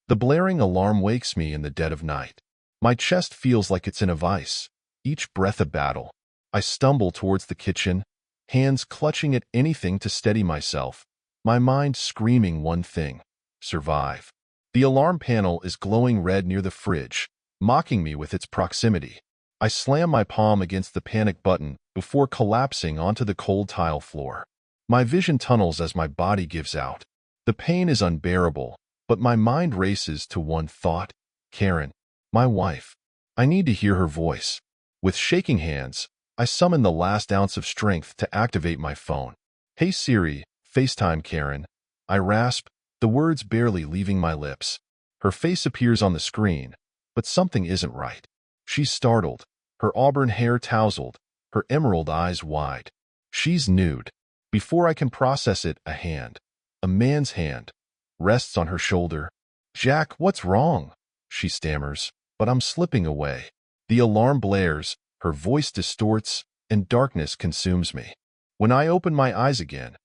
The blaring alarm wakes me in the dead of night. My chest feels like it's in a vice, each breath a battle. I stumble towards the kitchen, hands clutching at anything to steady myself, my mind screaming one thing: survive. The alarm panel is glowing red near the fridge, mocking me with its proximity. I slam my palm against the panic button before collapsing onto the cold tile floor. My vision tunnels as my body gives out. The pain is unbearable, but my mind races to one thought: Karen, my wife. I need to hear her voice. With shaking hands, I summon the last ounce of strength to activate my phone. "Hey Siri, FaceTime Karen." I rasp, the words barely leaving my lips. Her face appears on the screen, but something isn't right. She's startled, her auburn hair tousled, her emerald eyes wide. She's nude. Before I can process it, a man's hand, rests on her shoulder. "Jack, what's wrong?" she stammers, but I'm slipping away. The alarm blares, her voice distorts, and darkness consumes me. When I open my eyes again,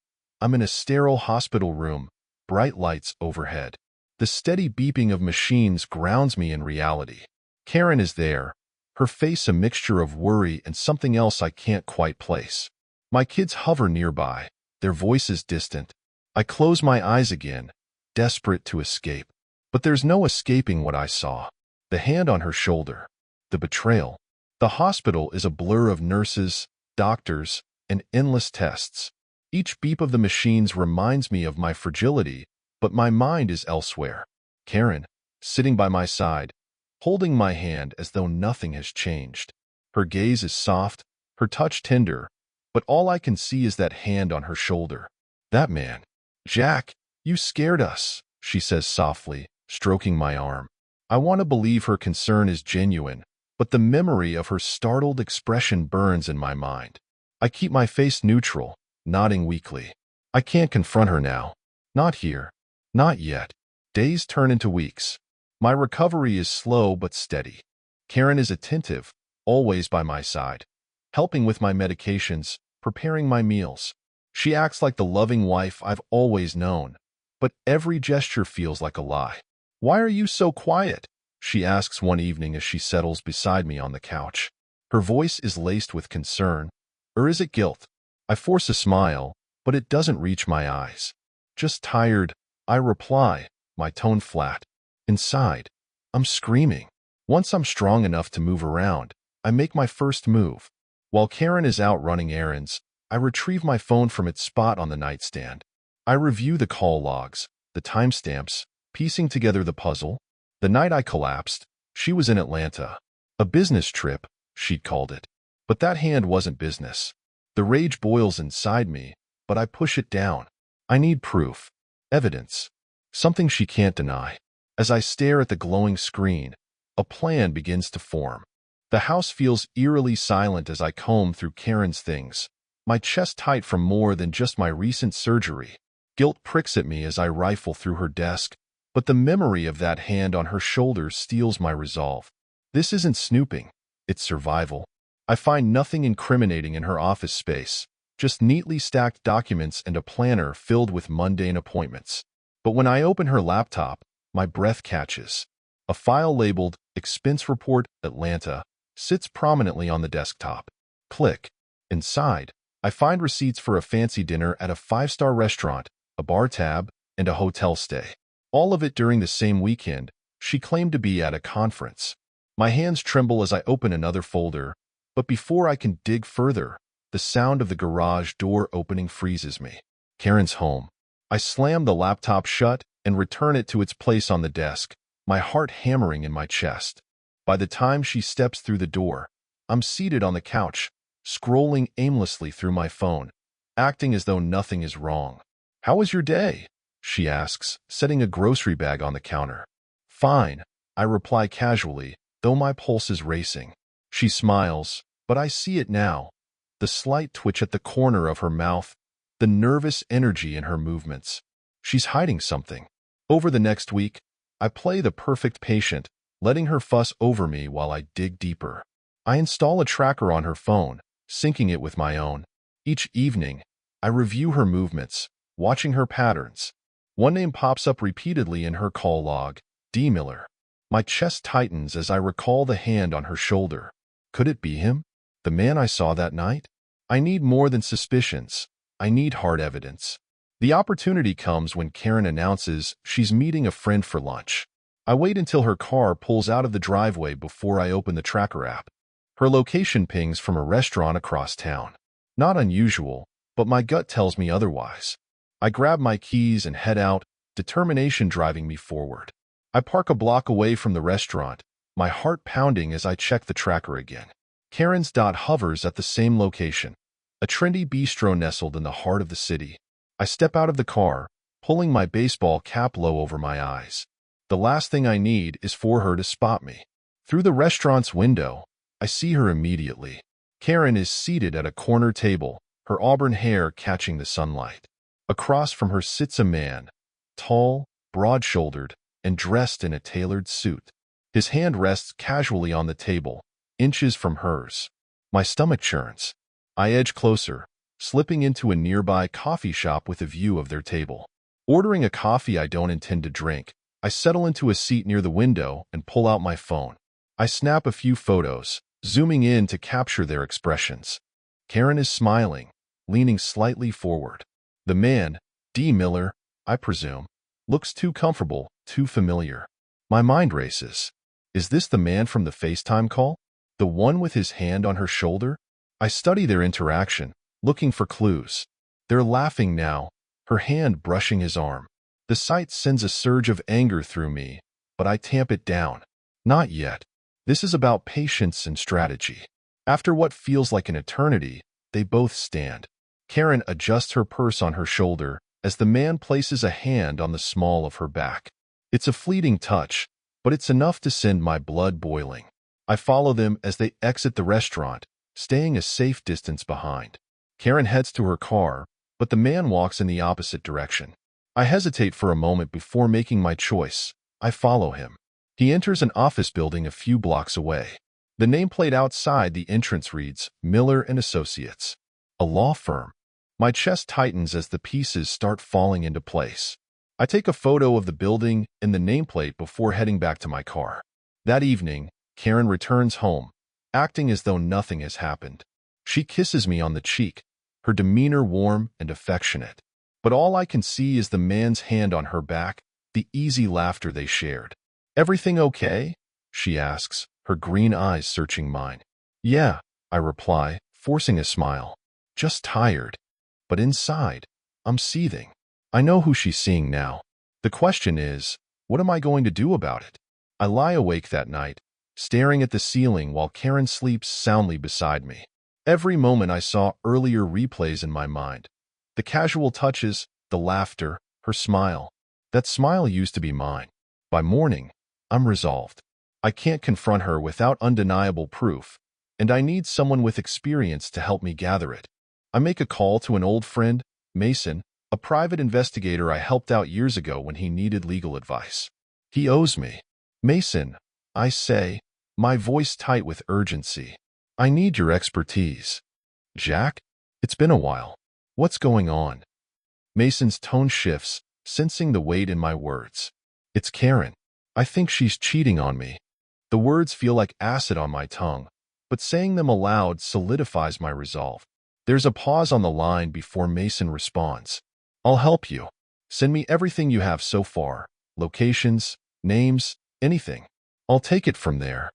I'm in a sterile hospital room, bright lights overhead. The steady beeping of machines grounds me in reality. Karen is there, her face a mixture of worry and something else I can't quite place. My kids hover nearby, their voices distant. I close my eyes again, desperate to escape. But there's no escaping what I saw. The hand on her shoulder. The betrayal. The hospital is a blur of nurses, doctors, and endless tests. Each beep of the machines reminds me of my fragility, but my mind is elsewhere. Karen, sitting by my side, holding my hand as though nothing has changed. Her gaze is soft, her touch tender, but all I can see is that hand on her shoulder. That man. "Jack, you scared us," she says softly, stroking my arm. I want to believe her concern is genuine, but the memory of her startled expression burns in my mind. I keep my face neutral, nodding weakly. I can't confront her now. Not here. Not yet. Days turn into weeks. My recovery is slow but steady. Karen is attentive, always by my side, helping with my medications, preparing my meals. She acts like the loving wife I've always known, but every gesture feels like a lie. "Why are you so quiet?" she asks one evening as she settles beside me on the couch. Her voice is laced with concern. Or is it guilt? I force a smile, but it doesn't reach my eyes. "Just tired," I reply, my tone flat. Inside, I'm screaming. Once I'm strong enough to move around, I make my first move. While Karen is out running errands, I retrieve my phone from its spot on the nightstand. I review the call logs, the timestamps, piecing together the puzzle. The night I collapsed, she was in Atlanta. A business trip, she'd called it. But that hand wasn't business. The rage boils inside me, but I push it down. I need proof. Evidence. Something she can't deny. As I stare at the glowing screen, a plan begins to form. The house feels eerily silent as I comb through Karen's things, my chest tight from more than just my recent surgery. Guilt pricks at me as I rifle through her desk, but the memory of that hand on her shoulder steals my resolve. This isn't snooping, it's survival. I find nothing incriminating in her office space, just neatly stacked documents and a planner filled with mundane appointments. But when I open her laptop, my breath catches. A file labeled Expense Report Atlanta sits prominently on the desktop. Click. Inside, I find receipts for a fancy dinner at a 5-star restaurant, a bar tab, and a hotel stay. All of it during the same weekend. She claimed to be at a conference. My hands tremble as I open another folder, but before I can dig further, the sound of the garage door opening freezes me. Karen's home. I slam the laptop shut and return it to its place on the desk, my heart hammering in my chest. By the time she steps through the door, I'm seated on the couch, scrolling aimlessly through my phone, acting as though nothing is wrong. "How was your day?" she asks, setting a grocery bag on the counter. "Fine," I reply casually, though my pulse is racing. She smiles, but I see it now. The slight twitch at the corner of her mouth, the nervous energy in her movements. She's hiding something. Over the next week, I play the perfect patient, letting her fuss over me while I dig deeper. I install a tracker on her phone, syncing it with my own. Each evening, I review her movements, watching her patterns. One name pops up repeatedly in her call log, D. Miller. My chest tightens as I recall the hand on her shoulder. Could it be him? The man I saw that night? I need more than suspicions. I need hard evidence. The opportunity comes when Karen announces she's meeting a friend for lunch. I wait until her car pulls out of the driveway before I open the tracker app. Her location pings from a restaurant across town. Not unusual, but my gut tells me otherwise. I grab my keys and head out, determination driving me forward. I park a block away from the restaurant, my heart pounding as I check the tracker again. Karen's dot hovers at the same location, a trendy bistro nestled in the heart of the city. I step out of the car, pulling my baseball cap low over my eyes. The last thing I need is for her to spot me. Through the restaurant's window, I see her immediately. Karen is seated at a corner table, her auburn hair catching the sunlight. Across from her sits a man, tall, broad-shouldered, and dressed in a tailored suit. His hand rests casually on the table, inches from hers. My stomach churns. I edge closer, slipping into a nearby coffee shop with a view of their table. Ordering a coffee I don't intend to drink, I settle into a seat near the window and pull out my phone. I snap a few photos, zooming in to capture their expressions. Karen is smiling, leaning slightly forward. The man, D. Miller, I presume, looks too comfortable, too familiar. My mind races. Is this the man from the FaceTime call? The one with his hand on her shoulder? I study their interaction, looking for clues. They're laughing now, her hand brushing his arm. The sight sends a surge of anger through me, but I tamp it down. Not yet. This is about patience and strategy. After what feels like an eternity, they both stand. Karen adjusts her purse on her shoulder as the man places a hand on the small of her back. It's a fleeting touch, but it's enough to send my blood boiling. I follow them as they exit the restaurant, staying a safe distance behind. Karen heads to her car, but the man walks in the opposite direction. I hesitate for a moment before making my choice. I follow him. He enters an office building a few blocks away. The nameplate outside the entrance reads, Miller & Associates, a law firm. My chest tightens as the pieces start falling into place. I take a photo of the building and the nameplate before heading back to my car. That evening, Karen returns home, acting as though nothing has happened. She kisses me on the cheek, her demeanor warm and affectionate. But all I can see is the man's hand on her back, the easy laughter they shared. Everything okay? She asks, her green eyes searching mine. Yeah, I reply, forcing a smile. Just tired. But inside, I'm seething. I know who she's seeing now. The question is, what am I going to do about it? I lie awake that night, staring at the ceiling while Karen sleeps soundly beside me. Every moment I saw earlier replays in my mind. The casual touches, the laughter, her smile. That smile used to be mine. By morning, I'm resolved. I can't confront her without undeniable proof, and I need someone with experience to help me gather it. I make a call to an old friend, Mason, a private investigator I helped out years ago when he needed legal advice. He owes me. Mason, I say, my voice tight with urgency. I need your expertise. Jack? It's been a while. What's going on? Mason's tone shifts, sensing the weight in my words. It's Karen. I think she's cheating on me. The words feel like acid on my tongue, but saying them aloud solidifies my resolve. There's a pause on the line before Mason responds. I'll help you. Send me everything you have so far. Locations, names, anything. I'll take it from there.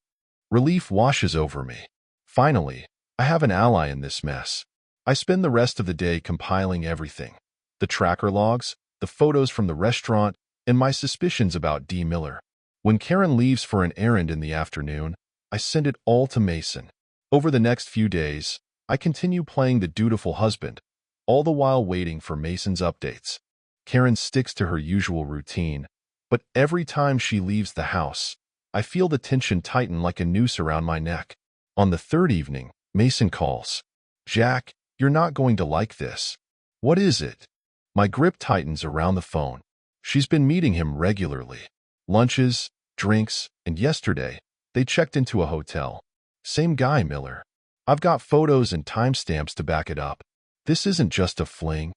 Relief washes over me. Finally, I have an ally in this mess. I spend the rest of the day compiling everything. The tracker logs, the photos from the restaurant, and my suspicions about D. Miller. When Karen leaves for an errand in the afternoon, I send it all to Mason. Over the next few days, I continue playing the dutiful husband, all the while waiting for Mason's updates. Karen sticks to her usual routine, but every time she leaves the house, I feel the tension tighten like a noose around my neck. On the third evening, Mason calls. Jack, you're not going to like this. What is it? My grip tightens around the phone. She's been meeting him regularly. Lunches, drinks, and yesterday, they checked into a hotel. Same guy, Miller. I've got photos and timestamps to back it up. This isn't just a fling.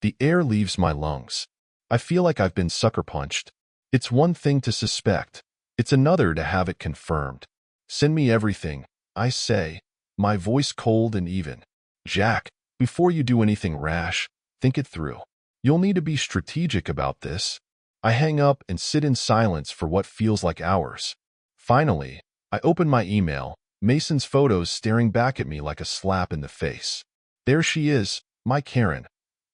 The air leaves my lungs. I feel like I've been sucker punched. It's one thing to suspect. It's another to have it confirmed. Send me everything, I say, my voice cold and even. Jack, before you do anything rash, think it through. You'll need to be strategic about this. I hang up and sit in silence for what feels like hours. Finally, I open my email, Mason's photos staring back at me like a slap in the face. There she is, my Karen,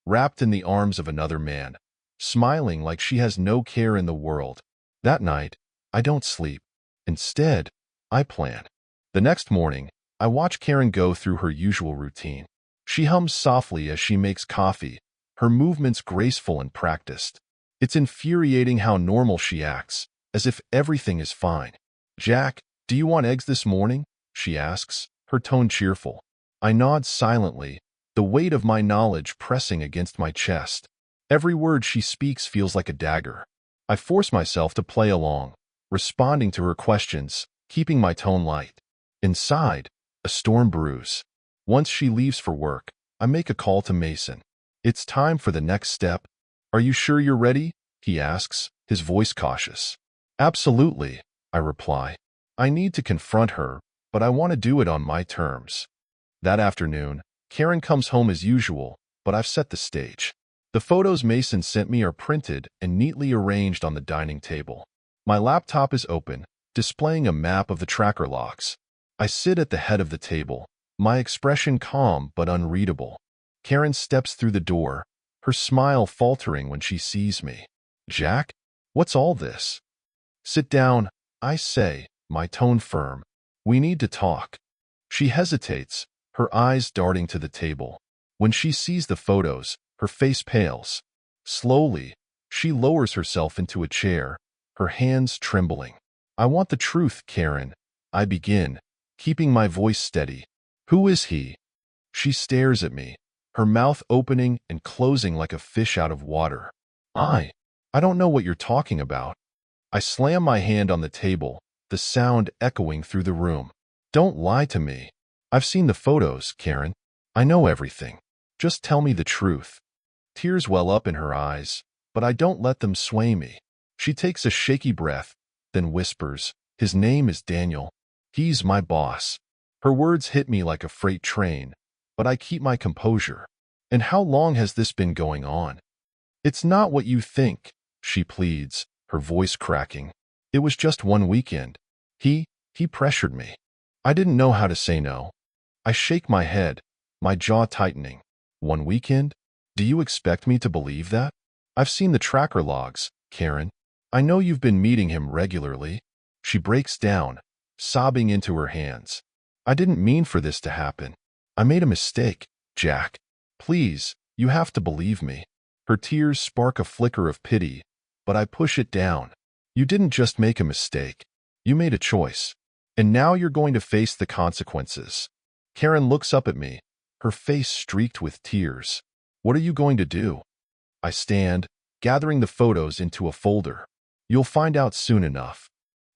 wrapped in the arms of another man, smiling like she has no care in the world. That night, I don't sleep. Instead, I plan. The next morning, I watch Karen go through her usual routine. She hums softly as she makes coffee, her movements graceful and practiced. It's infuriating how normal she acts, as if everything is fine. Jack, do you want eggs this morning? She asks, her tone cheerful. I nod silently, the weight of my knowledge pressing against my chest. Every word she speaks feels like a dagger. I force myself to play along, responding to her questions, keeping my tone light. Inside, a storm brews. Once she leaves for work, I make a call to Mason. It's time for the next step. Are you sure you're ready? He asks, his voice cautious. Absolutely, I reply. I need to confront her, but I want to do it on my terms. That afternoon, Karen comes home as usual, but I've set the stage. The photos Mason sent me are printed and neatly arranged on the dining table. My laptop is open, displaying a map of the tracker logs. I sit at the head of the table, my expression calm but unreadable. Karen steps through the door, her smile faltering when she sees me. Jack? What's all this? Sit down, I say, my tone firm. We need to talk. She hesitates, her eyes darting to the table. When she sees the photos, her face pales. Slowly, she lowers herself into a chair, her hands trembling. I want the truth, Karen. I begin, keeping my voice steady. Who is he? She stares at me, her mouth opening and closing like a fish out of water. I don't know what you're talking about. I slam my hand on the table, the sound echoing through the room. Don't lie to me. I've seen the photos, Karen. I know everything. Just tell me the truth. Tears well up in her eyes, but I don't let them sway me. She takes a shaky breath, then whispers, his name is Daniel. He's my boss. Her words hit me like a freight train, but I keep my composure. And how long has this been going on? It's not what you think, she pleads, her voice cracking. It was just one weekend. He pressured me. I didn't know how to say no. I shake my head, my jaw tightening. One weekend? Do you expect me to believe that? I've seen the tracker logs, Karen. I know you've been meeting him regularly. She breaks down, sobbing into her hands. I didn't mean for this to happen. I made a mistake, Jack. Please, you have to believe me. Her tears spark a flicker of pity, but I push it down. You didn't just make a mistake. You made a choice. And now you're going to face the consequences. Karen looks up at me, her face streaked with tears. What are you going to do? I stand, gathering the photos into a folder. You'll find out soon enough.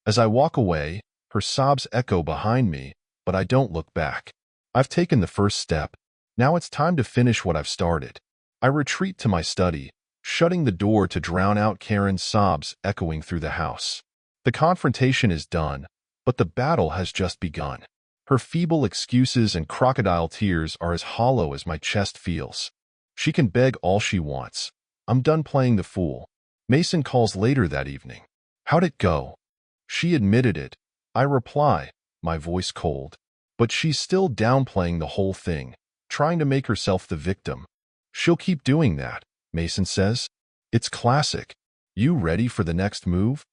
As I walk away, her sobs echo behind me, but I don't look back. I've taken the first step. Now it's time to finish what I've started. I retreat to my study, shutting the door to drown out Karen's sobs echoing through the house. The confrontation is done, but the battle has just begun. Her feeble excuses and crocodile tears are as hollow as my chest feels. She can beg all she wants. I'm done playing the fool. Mason calls later that evening. How'd it go? She admitted it. I reply, my voice cold. But she's still downplaying the whole thing, trying to make herself the victim. She'll keep doing that, Mason says. It's classic. You ready for the next move?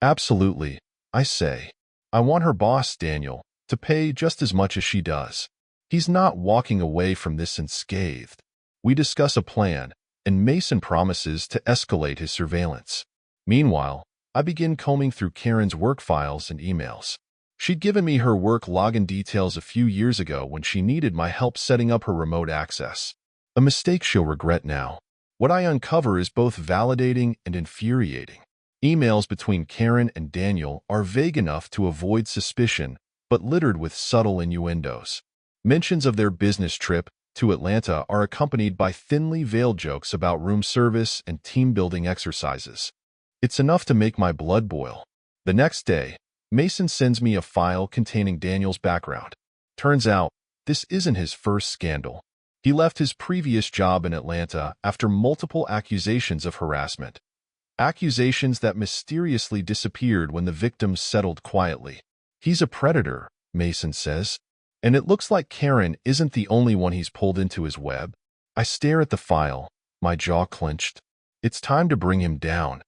Absolutely, I say. I want her boss, Daniel, to pay just as much as she does. He's not walking away from this unscathed. We discuss a plan, and Mason promises to escalate his surveillance. Meanwhile, I begin combing through Karen's work files and emails. She'd given me her work login details a few years ago when she needed my help setting up her remote access. A mistake she'll regret now. What I uncover is both validating and infuriating. Emails between Karen and Daniel are vague enough to avoid suspicion, but littered with subtle innuendos. Mentions of their business trip to Atlanta are accompanied by thinly veiled jokes about room service and team-building exercises. It's enough to make my blood boil. The next day, Mason sends me a file containing Daniel's background. Turns out, this isn't his first scandal. He left his previous job in Atlanta after multiple accusations of harassment. Accusations that mysteriously disappeared when the victims settled quietly. He's a predator, Mason says. And it looks like Karen isn't the only one he's pulled into his web. I stare at the file, my jaw clenched. It's time to bring him down.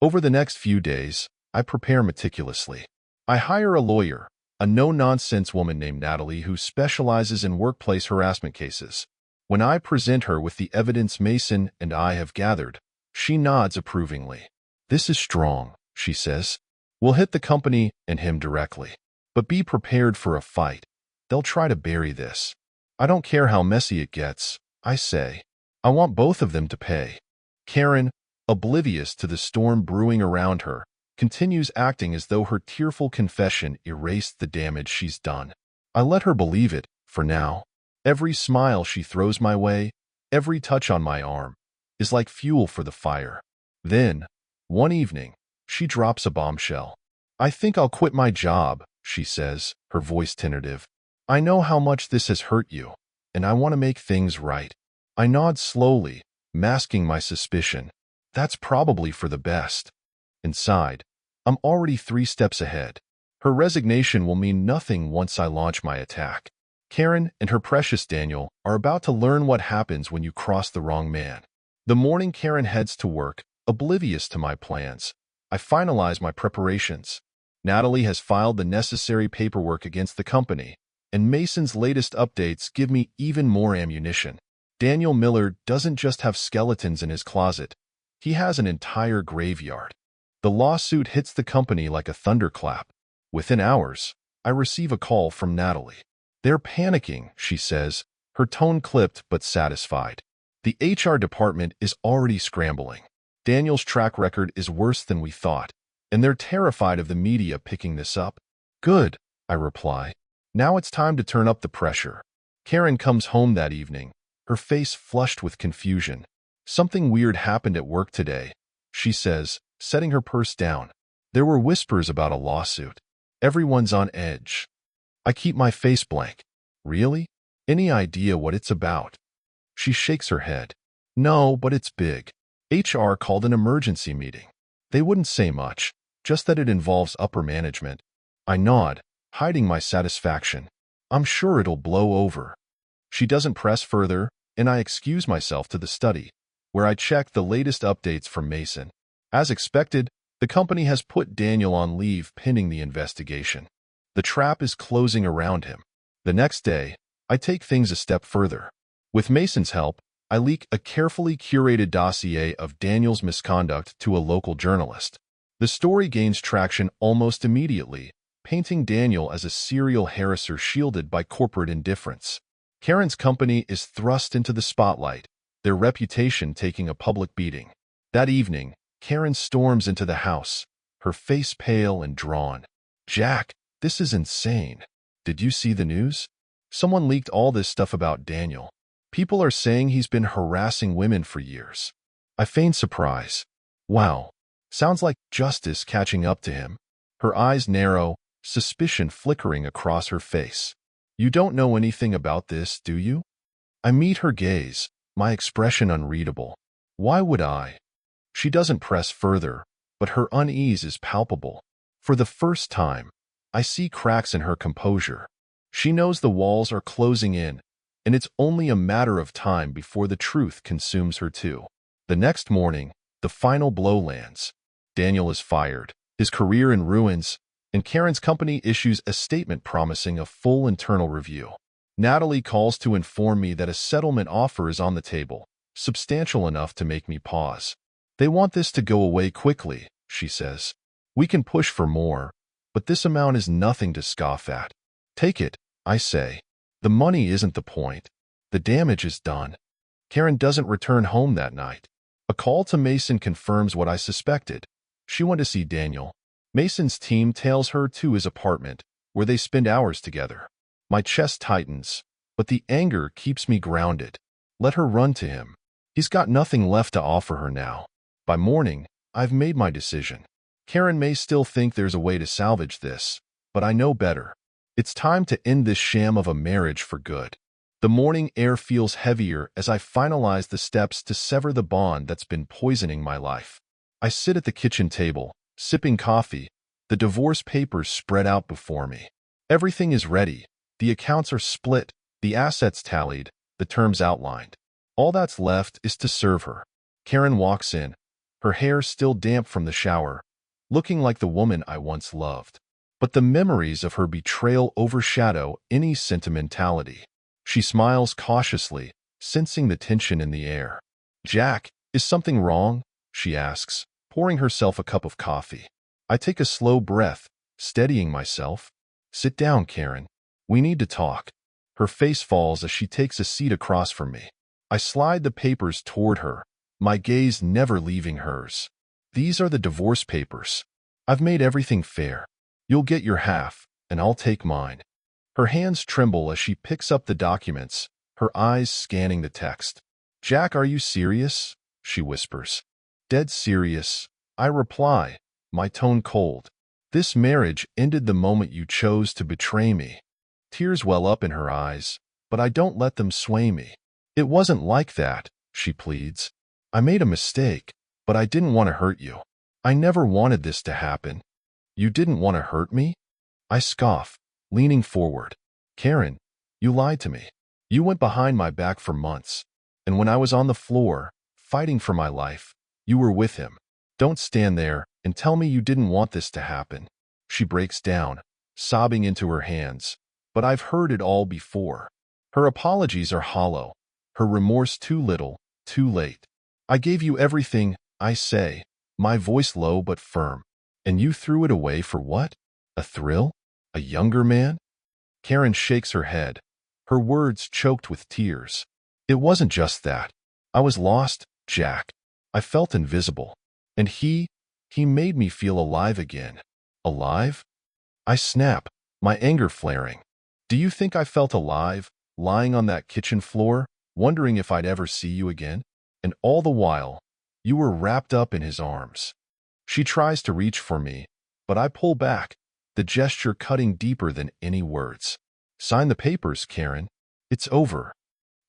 Over the next few days, I prepare meticulously. I hire a lawyer, a no-nonsense woman named Natalie who specializes in workplace harassment cases. When I present her with the evidence Mason and I have gathered, she nods approvingly. This is strong, she says. We'll hit the company and him directly. But be prepared for a fight. They'll try to bury this. I don't care how messy it gets, I say. I want both of them to pay. Karen, oblivious to the storm brewing around her, continues acting as though her tearful confession erased the damage she's done. I let her believe it, for now. Every smile she throws my way, every touch on my arm, is like fuel for the fire. Then, one evening, she drops a bombshell. I think I'll quit my job, she says, her voice tentative. I know how much this has hurt you, and I want to make things right. I nod slowly, masking my suspicion. That's probably for the best. Inside, I'm already 3 steps ahead. Her resignation will mean nothing once I launch my attack. Karen and her precious Daniel are about to learn what happens when you cross the wrong man. The morning Karen heads to work, oblivious to my plans. I finalize my preparations. Natalie has filed the necessary paperwork against the company, and Mason's latest updates give me even more ammunition. Daniel Miller doesn't just have skeletons in his closet. He has an entire graveyard. The lawsuit hits the company like a thunderclap. Within hours, I receive a call from Natalie. They're panicking, she says, her tone clipped but satisfied. The HR department is already scrambling. Daniel's track record is worse than we thought, and they're terrified of the media picking this up. Good, I reply. Now it's time to turn up the pressure. Karen comes home that evening, her face flushed with confusion. Something weird happened at work today, she says, setting her purse down. There were whispers about a lawsuit. Everyone's on edge. I keep my face blank. Really? Any idea what it's about? She shakes her head. No, but it's big. HR called an emergency meeting. They wouldn't say much, just that it involves upper management. I nod, hiding my satisfaction. I'm sure it'll blow over. She doesn't press further, and I excuse myself to the study, where I check the latest updates from Mason. As expected, the company has put Daniel on leave pending the investigation. The trap is closing around him. The next day, I take things a step further. With Mason's help, I leak a carefully curated dossier of Daniel's misconduct to a local journalist. The story gains traction almost immediately, painting Daniel as a serial harasser shielded by corporate indifference. Karen's company is thrust into the spotlight, their reputation taking a public beating. That evening, Karen storms into the house, her face pale and drawn. Jack, this is insane. Did you see the news? Someone leaked all this stuff about Daniel. People are saying he's been harassing women for years. I feign surprise. Wow. Sounds like justice catching up to him. Her eyes narrow, suspicion flickering across her face. You don't know anything about this, do you? I meet her gaze, my expression unreadable. Why would I? She doesn't press further, but her unease is palpable. For the first time, I see cracks in her composure. She knows the walls are closing in, and it's only a matter of time before the truth consumes her too. The next morning, the final blow lands. Daniel is fired, his career in ruins, and Karen's company issues a statement promising a full internal review. Natalie calls to inform me that a settlement offer is on the table, substantial enough to make me pause. They want this to go away quickly, she says. We can push for more, but this amount is nothing to scoff at. Take it, I say. The money isn't the point. The damage is done. Karen doesn't return home that night. A call to Mason confirms what I suspected. She went to see Daniel. Mason's team tails her to his apartment, where they spend hours together. My chest tightens, but the anger keeps me grounded. Let her run to him. He's got nothing left to offer her now. By morning, I've made my decision. Karen may still think there's a way to salvage this, but I know better. It's time to end this sham of a marriage for good. The morning air feels heavier as I finalize the steps to sever the bond that's been poisoning my life. I sit at the kitchen table, sipping coffee, the divorce papers spread out before me. Everything is ready. The accounts are split, the assets tallied, the terms outlined. All that's left is to serve her. Karen walks in, her hair still damp from the shower, looking like the woman I once loved. But the memories of her betrayal overshadow any sentimentality. She smiles cautiously, sensing the tension in the air. "Jack, is something wrong?" she asks, pouring herself a cup of coffee. I take a slow breath, steadying myself. "Sit down, Karen. We need to talk." Her face falls as she takes a seat across from me. I slide the papers toward her, my gaze never leaving hers. "These are the divorce papers. I've made everything fair. You'll get your half, and I'll take mine." Her hands tremble as she picks up the documents, her eyes scanning the text. "Jack, are you serious?" she whispers. "Dead serious," I reply, my tone cold. "This marriage ended the moment you chose to betray me." Tears well up in her eyes, but I don't let them sway me. "It wasn't like that," she pleads. "I made a mistake, but I didn't want to hurt you. I never wanted this to happen." "You didn't want to hurt me?" I scoff, leaning forward. "Karen, you lied to me. You went behind my back for months. And when I was on the floor, fighting for my life, you were with him. Don't stand there and tell me you didn't want this to happen." She breaks down, sobbing into her hands. But I've heard it all before. Her apologies are hollow, her remorse too little, too late. "I gave you everything," I say, my voice low but firm. "And you threw it away for what? A thrill? A younger man?" Karen shakes her head, her words choked with tears. "It wasn't just that. I was lost, Jack. I felt invisible. And he made me feel alive again." "Alive?" I snap, my anger flaring. "Do you think I felt alive, lying on that kitchen floor, wondering if I'd ever see you again? And all the while, you were wrapped up in his arms." She tries to reach for me, but I pull back, the gesture cutting deeper than any words. "Sign the papers, Karen. It's over."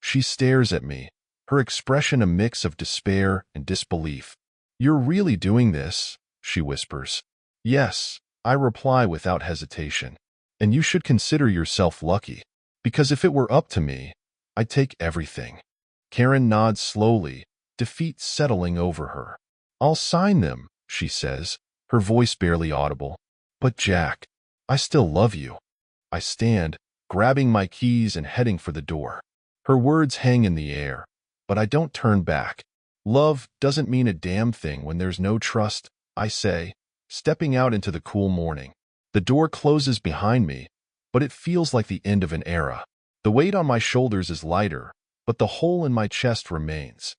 She stares at me, her expression a mix of despair and disbelief. "You're really doing this?" she whispers. "Yes," I reply without hesitation. "And you should consider yourself lucky, because if it were up to me, I'd take everything." Karen nods slowly, defeat settling over her. "I'll sign them," she says, her voice barely audible. "But Jack, I still love you." I stand, grabbing my keys and heading for the door. Her words hang in the air, but I don't turn back. "Love doesn't mean a damn thing when there's no trust," I say, stepping out into the cool morning. The door closes behind me, but it feels like the end of an era. The weight on my shoulders is lighter, but the hole in my chest remains.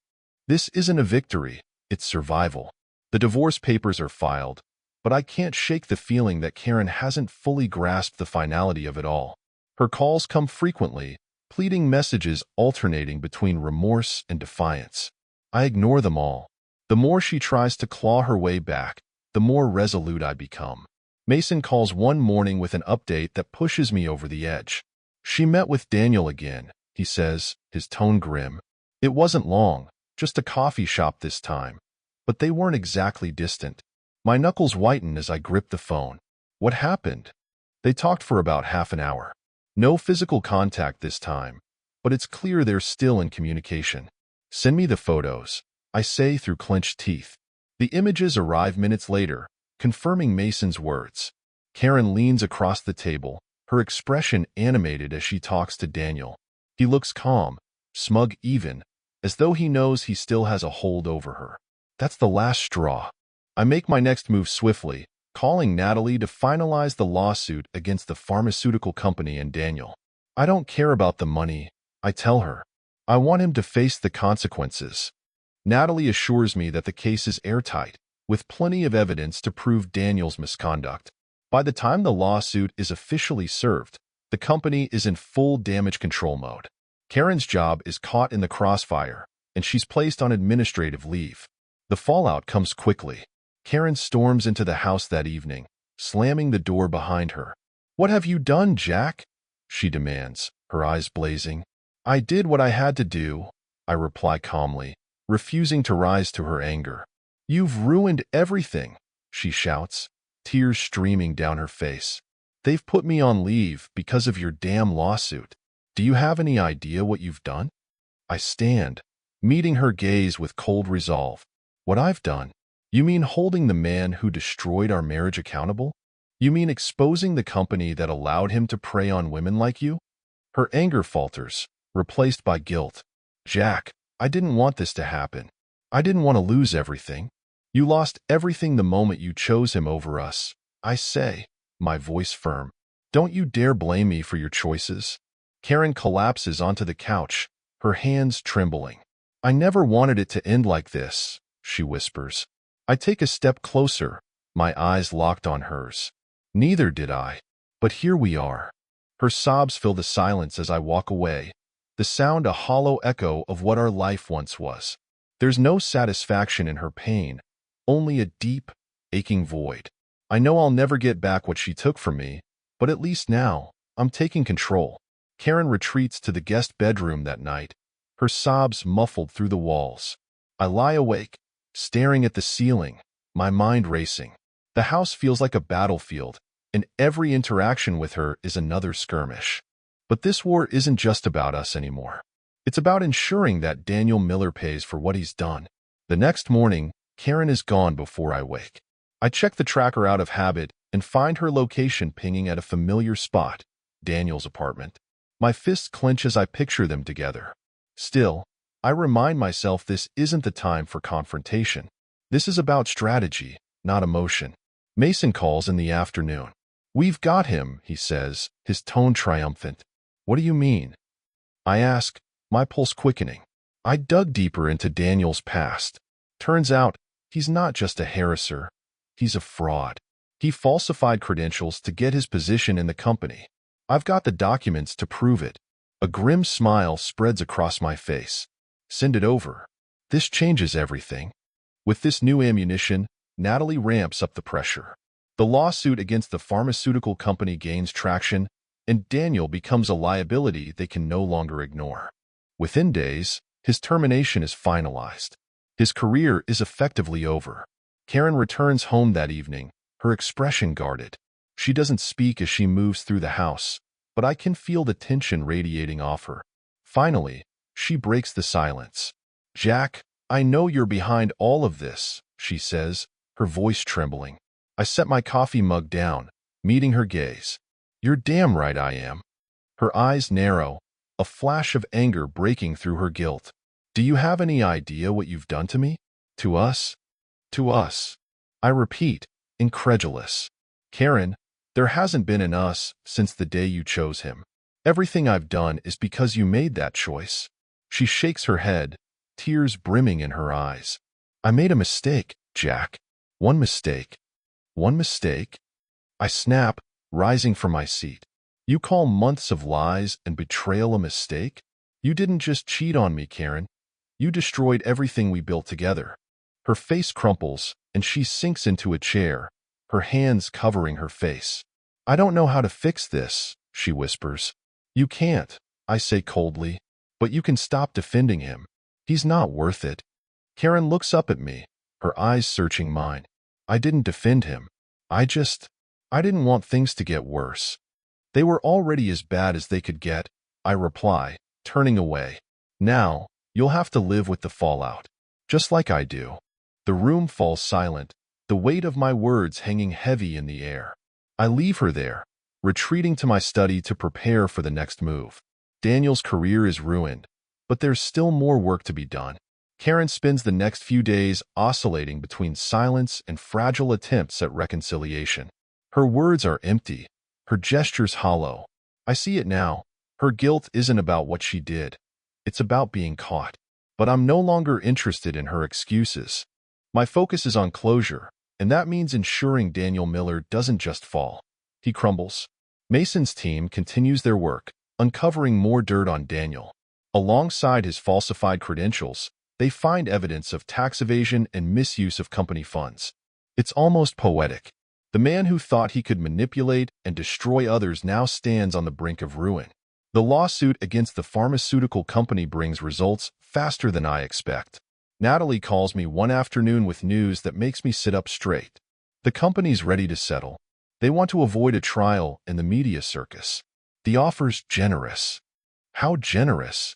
This isn't a victory, it's survival. The divorce papers are filed, but I can't shake the feeling that Karen hasn't fully grasped the finality of it all. Her calls come frequently, pleading messages alternating between remorse and defiance. I ignore them all. The more she tries to claw her way back, the more resolute I become. Mason calls one morning with an update that pushes me over the edge. "She met with Daniel again," he says, his tone grim. "It wasn't long, just a coffee shop this time. But they weren't exactly distant." My knuckles whiten as I grip the phone. "What happened?" "They talked for about half an hour. No physical contact this time, but it's clear they're still in communication." "Send me the photos," I say through clenched teeth. The images arrive minutes later, confirming Mason's words. Karen leans across the table, her expression animated as she talks to Daniel. He looks calm, smug even, as though he knows he still has a hold over her. That's the last straw. I make my next move swiftly, calling Natalie to finalize the lawsuit against the pharmaceutical company and Daniel. "I don't care about the money," I tell her. "I want him to face the consequences." Natalie assures me that the case is airtight, with plenty of evidence to prove Daniel's misconduct. By the time the lawsuit is officially served, the company is in full damage control mode. Karen's job is caught in the crossfire, and she's placed on administrative leave. The fallout comes quickly. Karen storms into the house that evening, slamming the door behind her. "What have you done, Jack?" she demands, her eyes blazing. "I did what I had to do," I reply calmly, refusing to rise to her anger. "You've ruined everything," she shouts, tears streaming down her face. "They've put me on leave because of your damn lawsuit. Do you have any idea what you've done?" I stand, meeting her gaze with cold resolve. "What I've done? You mean holding the man who destroyed our marriage accountable? You mean exposing the company that allowed him to prey on women like you?" Her anger falters, replaced by guilt. "Jack, I didn't want this to happen. I didn't want to lose everything. You lost everything the moment you chose him over us," I say, my voice firm. "Don't you dare blame me for your choices." Karen collapses onto the couch, her hands trembling. "I never wanted it to end like this," she whispers. I take a step closer, my eyes locked on hers. "Neither did I. But here we are." Her sobs fill the silence as I walk away, the sound a hollow echo of what our life once was. There's no satisfaction in her pain, only a deep, aching void. I know I'll never get back what she took from me, but at least now, I'm taking control. Karen retreats to the guest bedroom that night, her sobs muffled through the walls. I lie awake, staring at the ceiling, my mind racing. The house feels like a battlefield, and every interaction with her is another skirmish. But this war isn't just about us anymore. It's about ensuring that Daniel Miller pays for what he's done. The next morning, Karen is gone before I wake. I check the tracker out of habit and find her location pinging at a familiar spot, Daniel's apartment. My fists clench as I picture them together. Still, I remind myself this isn't the time for confrontation. This is about strategy, not emotion. Mason calls in the afternoon. "We've got him," he says, his tone triumphant. "What do you mean?" I ask, my pulse quickening. I dug deeper into Daniel's past. Turns out, he's not just a harasser. He's a fraud. He falsified credentials to get his position in the company. I've got the documents to prove it. A grim smile spreads across my face. "Send it over." This changes everything. With this new ammunition, Natalie ramps up the pressure. The lawsuit against the pharmaceutical company gains traction, and Daniel becomes a liability they can no longer ignore. Within days, his termination is finalized. His career is effectively over. Karen returns home that evening, her expression guarded. She doesn't speak as she moves through the house, but I can feel the tension radiating off her. Finally, she breaks the silence. "Jack, I know you're behind all of this," she says, her voice trembling. I set my coffee mug down, meeting her gaze. "You're damn right I am." Her eyes narrow, a flash of anger breaking through her guilt. "Do you have any idea what you've done to me? To us? To us?" I repeat, incredulous. "Karen, there hasn't been an us since the day you chose him. Everything I've done is because you made that choice." She shakes her head, tears brimming in her eyes. "I made a mistake, Jack. One mistake." "One mistake?" I snap, rising from my seat. "You call months of lies and betrayal a mistake? You didn't just cheat on me, Karen. You destroyed everything we built together." Her face crumples, and she sinks into a chair, her hands covering her face. "I don't know how to fix this," she whispers. "You can't," I say coldly, "but you can stop defending him. He's not worth it." Karen looks up at me, her eyes searching mine. "I didn't defend him. I didn't want things to get worse." "They were already as bad as they could get," I reply, turning away. "Now, you'll have to live with the fallout. Just like I do." The room falls silent, the weight of my words hanging heavy in the air. I leave her there, retreating to my study to prepare for the next move. Daniel's career is ruined, but there's still more work to be done. Karen spends the next few days oscillating between silence and fragile attempts at reconciliation. Her words are empty, her gestures hollow. I see it now. Her guilt isn't about what she did. It's about being caught. But I'm no longer interested in her excuses. My focus is on closure, and that means ensuring Daniel Miller doesn't just fall. He crumbles. Mason's team continues their work, uncovering more dirt on Daniel. Alongside his falsified credentials, They find evidence of tax evasion and misuse of company funds. It's almost poetic. The man who thought he could manipulate and destroy others now stands on the brink of ruin. The lawsuit against the pharmaceutical company brings results faster than I expect. Natalie calls me one afternoon with news that makes me sit up straight. The company's ready to settle. They want to avoid a trial in the media circus. The offer's generous. How generous?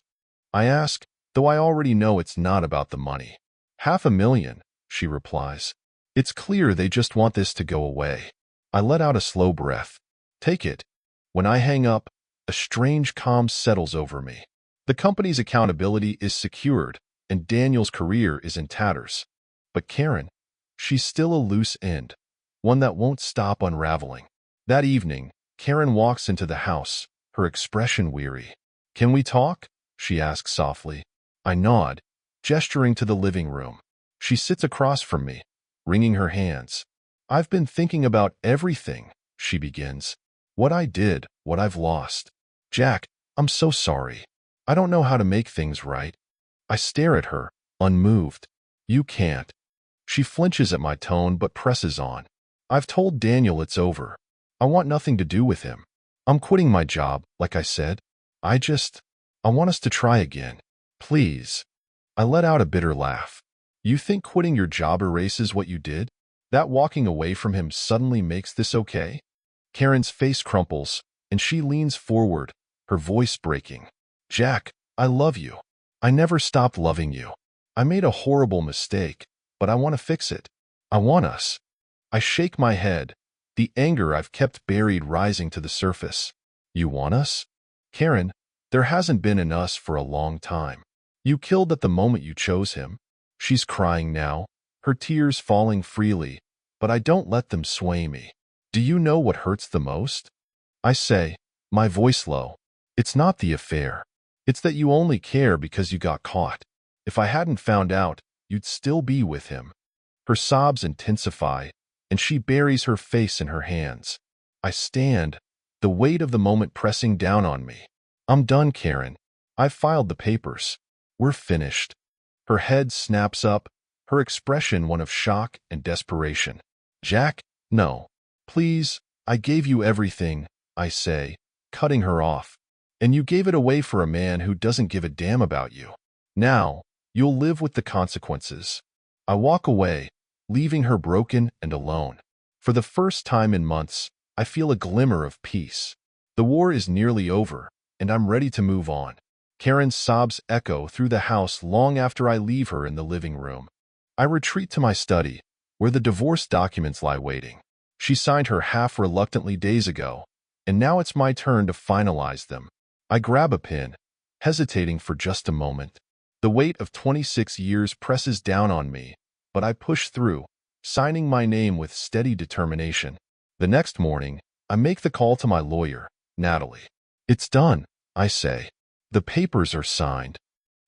I ask, though I already know it's not about the money. $500,000, she replies. It's clear they just want this to go away. I let out a slow breath. Take it. When I hang up, a strange calm settles over me. The company's accountability is secured, and Daniel's career is in tatters. But Karen, she's still a loose end, one that won't stop unraveling. That evening, Karen walks into the house, her expression weary. Can we talk? She asks softly. I nod, gesturing to the living room. She sits across from me, wringing her hands. I've been thinking about everything, she begins. What I did, what I've lost. Jack, I'm so sorry. I don't know how to make things right. I stare at her, unmoved. You can't. She flinches at my tone but presses on. I've told Daniel it's over. I want nothing to do with him. I'm quitting my job, like I said. I want us to try again. Please. I let out a bitter laugh. You think quitting your job erases what you did? That walking away from him suddenly makes this okay? Karen's face crumples, and she leans forward, her voice breaking. Jack, I love you. I never stopped loving you. I made a horrible mistake, but I want to fix it. I want us. I shake my head, the anger I've kept buried rising to the surface. You want us? Karen, there hasn't been an us for a long time. You killed at the moment you chose him. She's crying now, her tears falling freely, but I don't let them sway me. Do you know what hurts the most? I say, my voice low. It's not the affair. It's that you only care because you got caught. If I hadn't found out, you'd still be with him. Her sobs intensify, and she buries her face in her hands. I stand, the weight of the moment pressing down on me. I'm done, Karen. I've filed the papers. We're finished. Her head snaps up, her expression one of shock and desperation. Jack, no. Please, I gave you everything, I say, cutting her off. And you gave it away for a man who doesn't give a damn about you. Now, you'll live with the consequences. I walk away, leaving her broken and alone. For the first time in months, I feel a glimmer of peace. The war is nearly over, and I'm ready to move on. Karen's sobs echo through the house long after I leave her in the living room. I retreat to my study, where the divorce documents lie waiting. She signed her half-reluctantly days ago, and now it's my turn to finalize them. I grab a pen, hesitating for just a moment. The weight of 26 years presses down on me, but I push through, signing my name with steady determination. The next morning, I make the call to my lawyer, Natalie. It's done, I say. The papers are signed.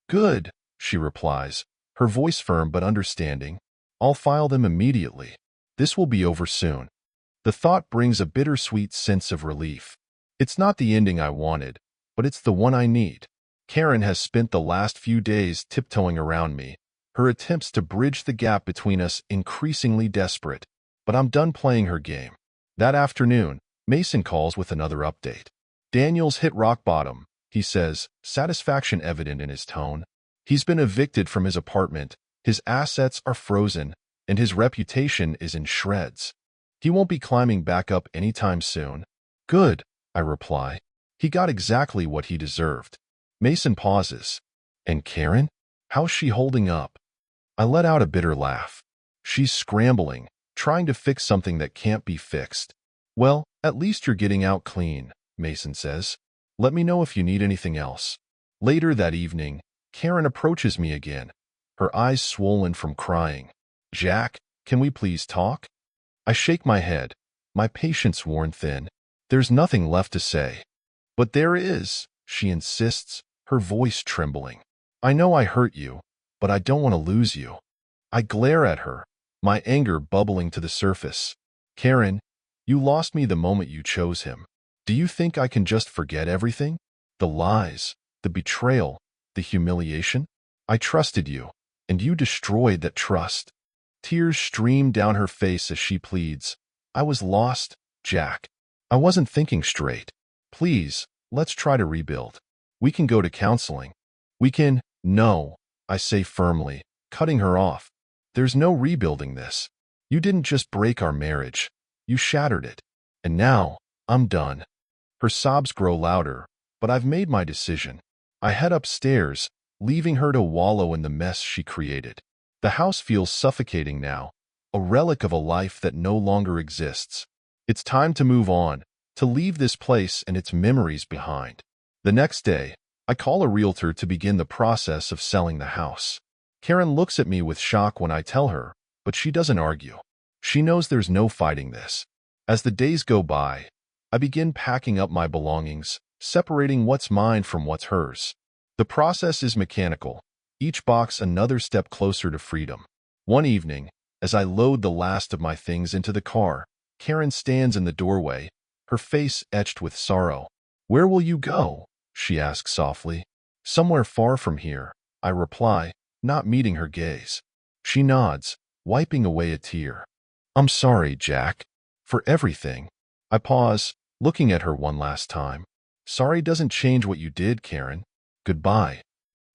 Good, she replies, her voice firm but understanding. I'll file them immediately. This will be over soon. The thought brings a bittersweet sense of relief. It's not the ending I wanted, but it's the one I need. Karen has spent the last few days tiptoeing around me, her attempts to bridge the gap between us increasingly desperate, but I'm done playing her game. That afternoon, Mason calls with another update. Daniel's hit rock bottom, he says, satisfaction evident in his tone. He's been evicted from his apartment, his assets are frozen, and his reputation is in shreds. He won't be climbing back up anytime soon. Good, I reply. He got exactly what he deserved. Mason pauses. And Karen? How's she holding up? I let out a bitter laugh. She's scrambling, trying to fix something that can't be fixed. Well, at least you're getting out clean, Mason says. Let me know if you need anything else. Later that evening, Karen approaches me again, her eyes swollen from crying. Jack, can we please talk? I shake my head, my patience worn thin. There's nothing left to say. But there is, she insists, her voice trembling. I know I hurt you, but I don't want to lose you. I glare at her, my anger bubbling to the surface. Karen, you lost me the moment you chose him. Do you think I can just forget everything? The lies, the betrayal, the humiliation? I trusted you. and you destroyed that trust." Tears stream down her face as she pleads, "I was lost, Jack. I wasn't thinking straight. Please, let's try to rebuild. We can go to counseling. We can—" "No," I say firmly, cutting her off. "There's no rebuilding this. You didn't just break our marriage. You shattered it. And now, I'm done." Her sobs grow louder, but I've made my decision. I head upstairs, leaving her to wallow in the mess she created. The house feels suffocating now, a relic of a life that no longer exists. It's time to move on, to leave this place and its memories behind. The next day, I call a realtor to begin the process of selling the house. Karen looks at me with shock when I tell her, but she doesn't argue. She knows there's no fighting this. As the days go by, I begin packing up my belongings, separating what's mine from what's hers. The process is mechanical, each box another step closer to freedom. One evening, as I load the last of my things into the car, Karen stands in the doorway, her face etched with sorrow. "Where will you go?" she asks softly. "Somewhere far from here," I reply, not meeting her gaze. She nods, wiping away a tear. "I'm sorry, Jack. For everything." I pause, looking at her one last time. "Sorry doesn't change what you did, Karen. Goodbye."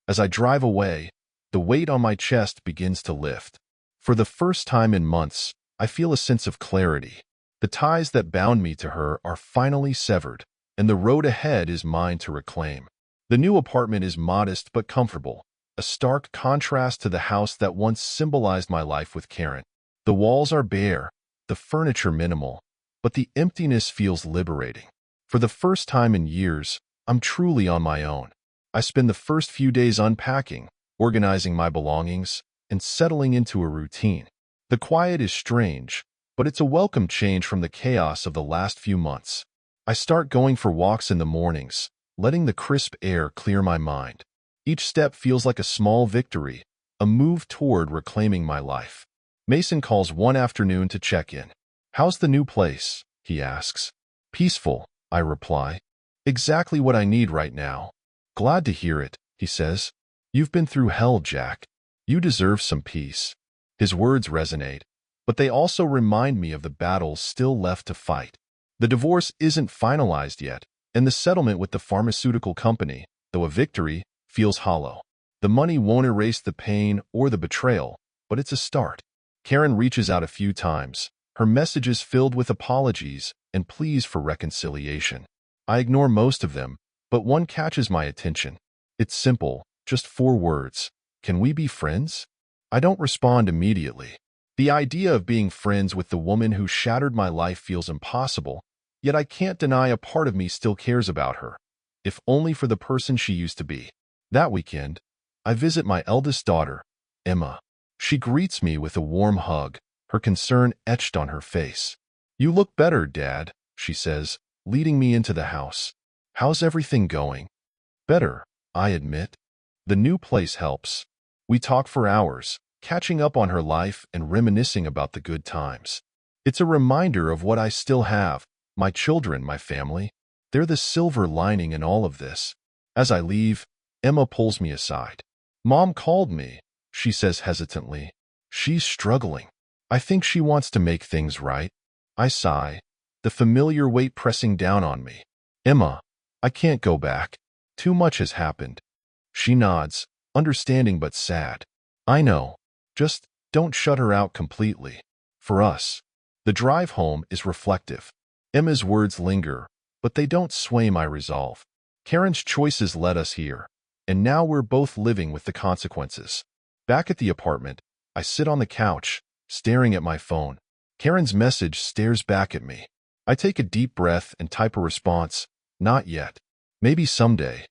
As I drive away, the weight on my chest begins to lift. For the first time in months, I feel a sense of clarity. The ties that bound me to her are finally severed, and the road ahead is mine to reclaim. The new apartment is modest but comfortable, a stark contrast to the house that once symbolized my life with Karen. The walls are bare, the furniture minimal, but the emptiness feels liberating. For the first time in years, I'm truly on my own. I spend the first few days unpacking, organizing my belongings, and settling into a routine. The quiet is strange, but it's a welcome change from the chaos of the last few months. I start going for walks in the mornings, letting the crisp air clear my mind. Each step feels like a small victory, a move toward reclaiming my life. Mason calls one afternoon to check in. "How's the new place?" he asks. "Peaceful," I reply. "Exactly what I need right now." "Glad to hear it," he says. "You've been through hell, Jack. You deserve some peace." His words resonate, but they also remind me of the battles still left to fight. The divorce isn't finalized yet, and the settlement with the pharmaceutical company, though a victory, feels hollow. The money won't erase the pain or the betrayal, but it's a start. Karen reaches out a few times, her messages filled with apologies and pleas for reconciliation. I ignore most of them, but one catches my attention. It's simple, just 4 words. "Can we be friends?" I don't respond immediately. The idea of being friends with the woman who shattered my life feels impossible, yet I can't deny a part of me still cares about her, if only for the person she used to be. That weekend, I visit my eldest daughter, Emma. She greets me with a warm hug, her concern etched on her face. "You look better, Dad," she says, leading me into the house. "How's everything going?" "Better," I admit. The new place helps. We talk for hours, catching up on her life and reminiscing about the good times. It's a reminder of what I still have, my children, my family. They're the silver lining in all of this. As I leave, Emma pulls me aside. "Mom called me," she says hesitantly. "She's struggling. I think she wants to make things right." I sigh, the familiar weight pressing down on me. "Emma, I can't go back. Too much has happened." She nods, understanding but sad. "I know. Just don't shut her out completely." For us, the drive home is reflective. Emma's words linger, but they don't sway my resolve. Karen's choices led us here, and now we're both living with the consequences. Back at the apartment, I sit on the couch, staring at my phone. Karen's message stares back at me. I take a deep breath and type a response. Not yet. Maybe someday.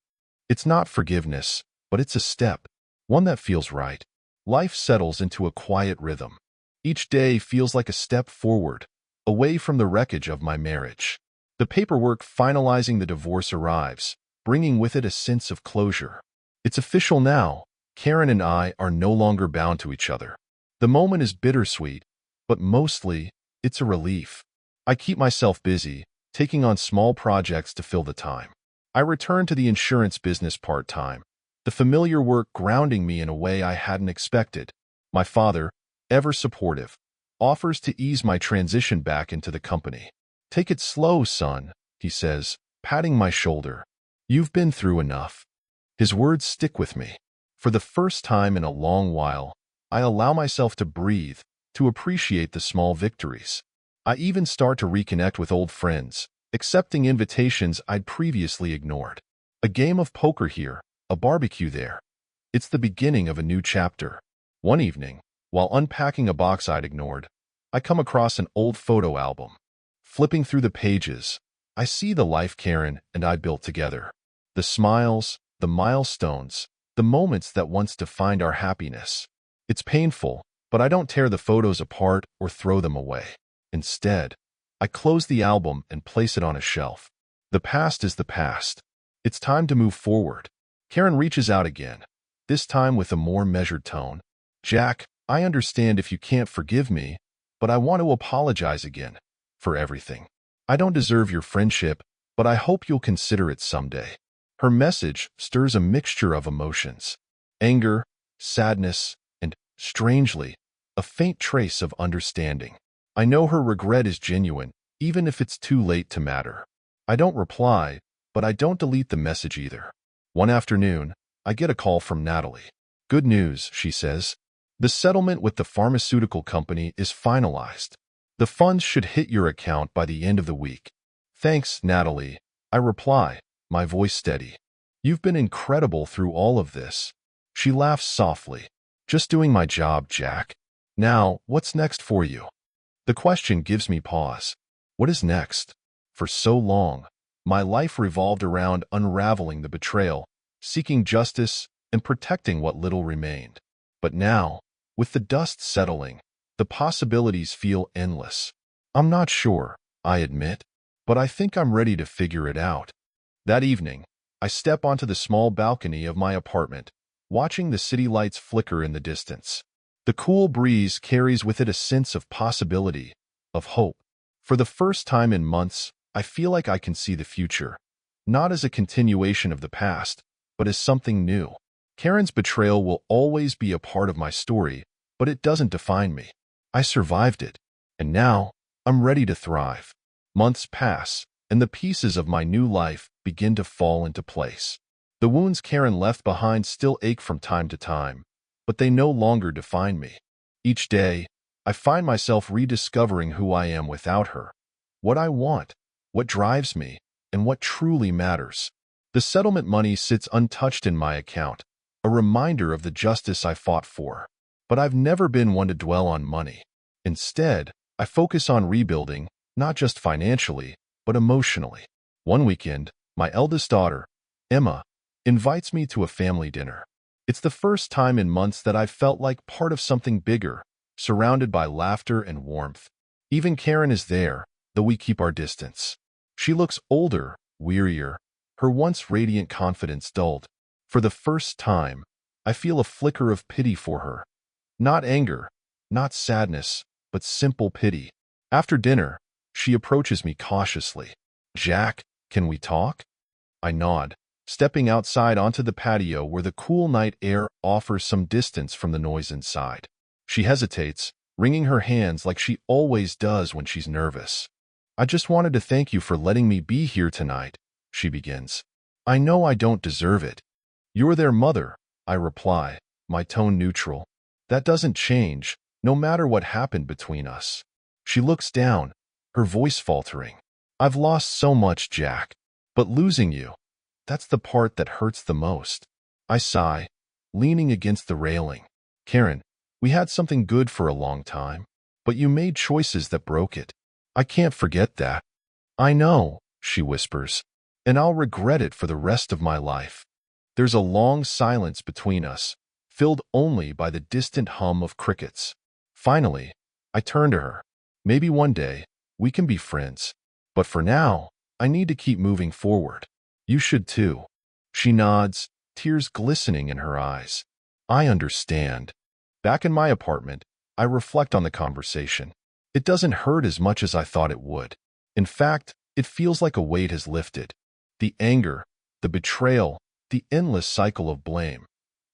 It's not forgiveness, but it's a step, one that feels right. Life settles into a quiet rhythm. Each day feels like a step forward, away from the wreckage of my marriage. The paperwork finalizing the divorce arrives, bringing with it a sense of closure. It's official now. Karen and I are no longer bound to each other. The moment is bittersweet, but mostly, it's a relief. I keep myself busy, taking on small projects to fill the time. I return to the insurance business part-time, The familiar work grounding me in a way I hadn't expected. My father, ever supportive, offers to ease my transition back into the company. "Take it slow, son," he says, patting my shoulder. "You've been through enough." His words stick with me. For the first time in a long while, I allow myself to breathe, to appreciate the small victories. I even start to reconnect with old friends, accepting invitations I'd previously ignored. A game of poker here, a barbecue there. It's the beginning of a new chapter. One evening, while unpacking a box I'd ignored, I come across an old photo album. Flipping through the pages, I see the life Karen and I built together. The smiles, the milestones, the moments that once defined our happiness. It's painful, but I don't tear the photos apart or throw them away. Instead, I close the album and place it on a shelf. The past is the past. It's time to move forward. Karen reaches out again, this time with a more measured tone. "Jack, I understand if you can't forgive me, but I want to apologize again for everything. I don't deserve your friendship, but I hope you'll consider it someday." Her message stirs a mixture of emotions: anger, sadness, and, strangely, a faint trace of understanding. I know her regret is genuine, even if it's too late to matter. I don't reply, but I don't delete the message either. One afternoon, I get a call from Natalie. "Good news," she says. "The settlement with the pharmaceutical company is finalized. The funds should hit your account by the end of the week." "Thanks, Natalie," I reply, my voice steady. "You've been incredible through all of this." She laughs softly. "Just doing my job, Jack. Now, what's next for you?" The question gives me pause. What is next? For so long, my life revolved around unraveling the betrayal, seeking justice, and protecting what little remained. But now, with the dust settling, the possibilities feel endless. I'm not sure, I admit, but I think I'm ready to figure it out. That evening, I step onto the small balcony of my apartment, watching the city lights flicker in the distance. The cool breeze carries with it a sense of possibility, of hope. For the first time in months, I feel like I can see the future, not as a continuation of the past, but as something new. Karen's betrayal will always be a part of my story, but it doesn't define me. I survived it, and now I'm ready to thrive. Months pass, and the pieces of my new life begin to fall into place. The wounds Karen left behind still ache from time to time, but they no longer define me. Each day, I find myself rediscovering who I am without her, what I want, what drives me, and what truly matters. The settlement money sits untouched in my account, a reminder of the justice I fought for. But I've never been one to dwell on money. Instead, I focus on rebuilding, not just financially, but emotionally. One weekend, my eldest daughter, Emma, invites me to a family dinner. It's the first time in months that I've felt like part of something bigger, surrounded by laughter and warmth. Even Karen is there, though we keep our distance. She looks older, wearier, her once radiant confidence dulled. For the first time, I feel a flicker of pity for her. Not anger, not sadness, but simple pity. After dinner, she approaches me cautiously. "Jack, can we talk?" I nod, stepping outside onto the patio where the cool night air offers some distance from the noise inside. She hesitates, wringing her hands like she always does when she's nervous. "I just wanted to thank you for letting me be here tonight," she begins. "I know I don't deserve it." "You're their mother," I reply, my tone neutral. "That doesn't change, no matter what happened between us." She looks down, her voice faltering. "I've lost so much, Jack. But losing you, that's the part that hurts the most." I sigh, leaning against the railing. "Karen, we had something good for a long time, but you made choices that broke it. I can't forget that." "I know," she whispers, "and I'll regret it for the rest of my life." There's a long silence between us, filled only by the distant hum of crickets. Finally, I turn to her. "Maybe one day, we can be friends. But for now, I need to keep moving forward. You should too." She nods, tears glistening in her eyes. I understand. Back in my apartment, I reflect on the conversation. It doesn't hurt as much as I thought it would. In fact, it feels like a weight has lifted. The anger, the betrayal, the endless cycle of blame.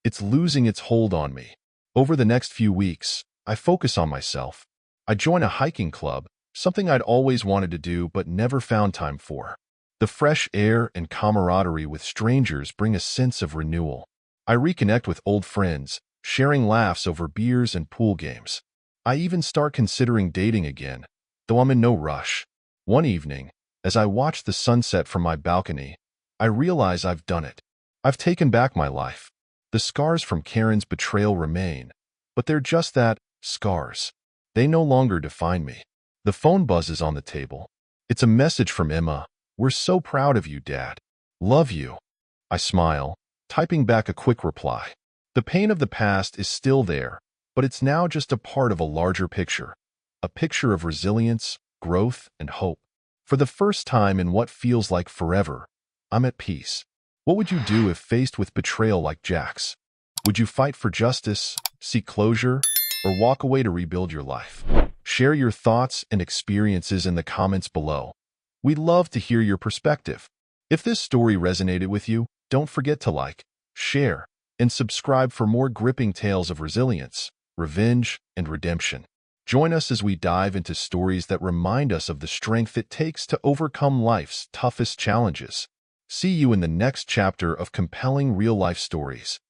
It's losing its hold on me. Over the next few weeks, I focus on myself. I join a hiking club, something I'd always wanted to do but never found time for. The fresh air and camaraderie with strangers bring a sense of renewal. I reconnect with old friends, sharing laughs over beers and pool games. I even start considering dating again, though I'm in no rush. One evening, as I watch the sunset from my balcony, I realize I've done it. I've taken back my life. The scars from Karen's betrayal remain, but they're just that, scars. They no longer define me. The phone buzzes on the table. It's a message from Emma. "We're so proud of you, Dad. Love you." I smile, typing back a quick reply. The pain of the past is still there, but it's now just a part of a larger picture. A picture of resilience, growth, and hope. For the first time in what feels like forever, I'm at peace. What would you do if faced with betrayal like Jack's? Would you fight for justice, seek closure, or walk away to rebuild your life? Share your thoughts and experiences in the comments below. We'd love to hear your perspective. If this story resonated with you, don't forget to like, share, and subscribe for more gripping tales of resilience, revenge, and redemption. Join us as we dive into stories that remind us of the strength it takes to overcome life's toughest challenges. See you in the next chapter of compelling real-life stories.